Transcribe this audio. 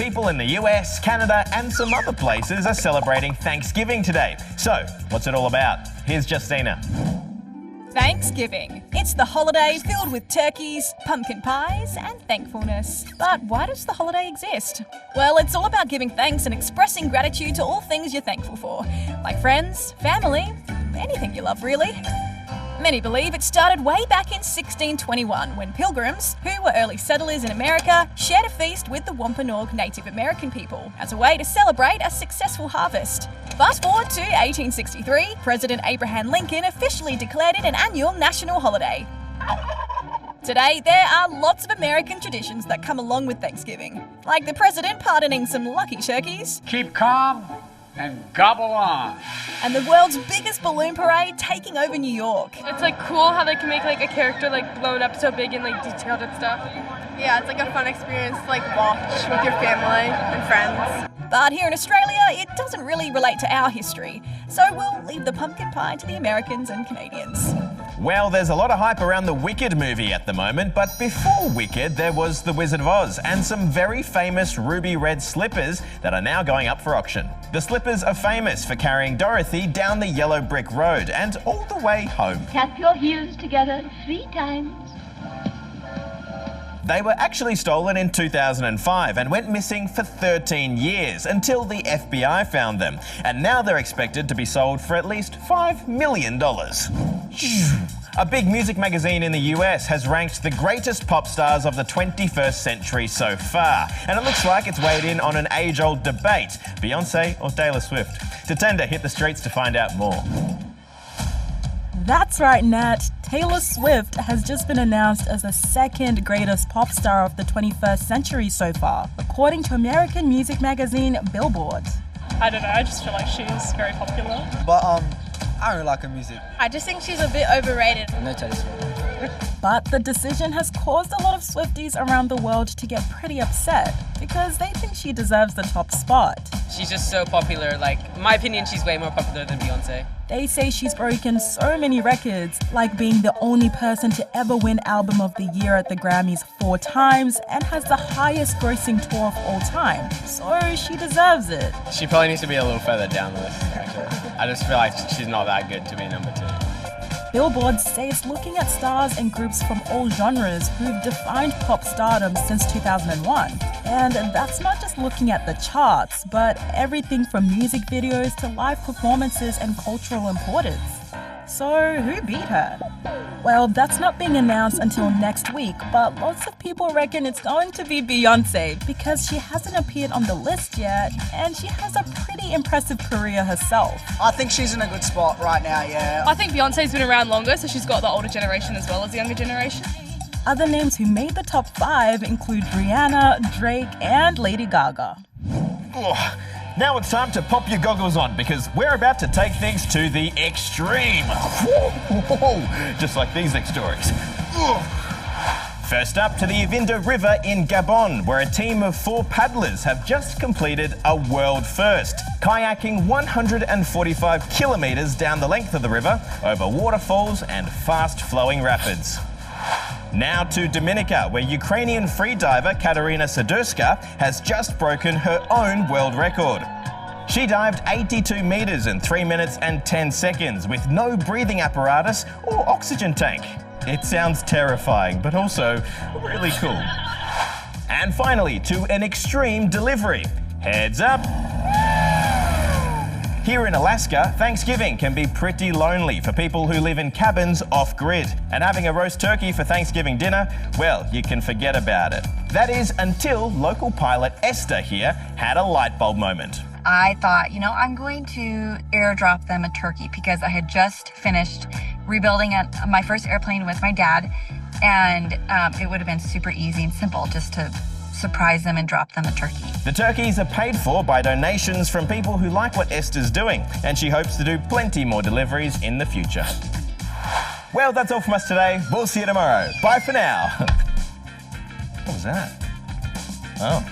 people in the US, Canada and some other places are celebrating Thanksgiving today. So, what's it all about? Here's Justina. Thanksgiving. It's the holiday filled with turkeys, pumpkin pies and thankfulness. But why does the holiday exist? Well, it's all about giving thanks and expressing gratitude to all things you're thankful for. Like friends, family, anything you love really. Many believe it started way back in 1621 when Pilgrims, who were early settlers in America, shared a feast with the Wampanoag Native American people as a way to celebrate a successful harvest. Fast forward to 1863, President Abraham Lincoln officially declared it an annual national holiday. Today, there are lots of American traditions that come along with Thanksgiving, like the president pardoning some lucky turkeys. Keep calm and gobble on. And the world's biggest balloon parade taking over New York. It's like cool how they can make like a character like blown up so big and like detailed and stuff. Yeah, it's like a fun experience to like watch with your family and friends. But here in Australia, it doesn't really relate to our history, so we'll leave the pumpkin pie to the Americans and Canadians. Well, there's a lot of hype around the Wicked movie at the moment, but before Wicked, there was The Wizard of Oz and some very famous ruby red slippers that are now going up for auction. The slippers are famous for carrying Dorothy down the yellow brick road and all the way home. Tap your heels together 3 times. They were actually stolen in 2005 and went missing for 13 years until the FBI found them. And now they're expected to be sold for at least $5 million. A big music magazine in the US has ranked the greatest pop stars of the 21st century so far. And it looks like it's weighed in on an age-old debate, Beyonce or Taylor Swift. Tatenda hit the streets to find out more. That's right, Nat. Taylor Swift has just been announced as the second greatest pop star of the 21st century so far, according to American music magazine Billboard. I don't know, I just feel like she's very popular. But I don't really like her music. I just think she's a bit overrated. No Taylor Swift. But the decision has caused a lot of Swifties around the world to get pretty upset because they think she deserves the top spot. She's just so popular. Like, in my opinion, she's way more popular than Beyonce. They say she's broken so many records, like being the only person to ever win Album of the Year at the Grammys 4 times and has the highest grossing tour of all time. So she deserves it. She probably needs to be a little further down the list, actually. I just feel like she's not that good to be number 2. Billboard says looking at stars and groups from all genres who've defined pop stardom since 2001. And that's not just looking at the charts, but everything from music videos to live performances and cultural importance. So who beat her? Well, that's not being announced until next week, but lots of people reckon it's going to be Beyonce because she hasn't appeared on the list yet and she has a pretty impressive career herself. I think she's in a good spot right now, yeah. I think Beyonce's been around longer, so she's got the older generation as well as the younger generation. Other names who made the top 5 include Rihanna, Drake, and Lady Gaga. Oh, now it's time to pop your goggles on because we're about to take things to the extreme. Just like these next stories. First up to the Ivinda River in Gabon, where a team of 4 paddlers have just completed a world first, kayaking 145 kilometres down the length of the river over waterfalls and fast-flowing rapids. Now to Dominica, where Ukrainian freediver Katerina Sadurska has just broken her own world record. She dived 82 metres in 3 minutes and 10 seconds with no breathing apparatus or oxygen tank. It sounds terrifying, but also really cool. And finally, to an extreme delivery. Heads up! Here in Alaska, Thanksgiving can be pretty lonely for people who live in cabins off-grid. And having a roast turkey for Thanksgiving dinner, well, you can forget about it. That is until local pilot Esther here had a light bulb moment. I thought, I'm going to airdrop them a turkey because I had just finished rebuilding my first airplane with my dad, and it would have been super easy and simple just to surprise them and drop them a turkey. The turkeys are paid for by donations from people who like what Esther's doing, and she hopes to do plenty more deliveries in the future. Well, that's all from us today. We'll see you tomorrow. Bye for now. What was that? Oh.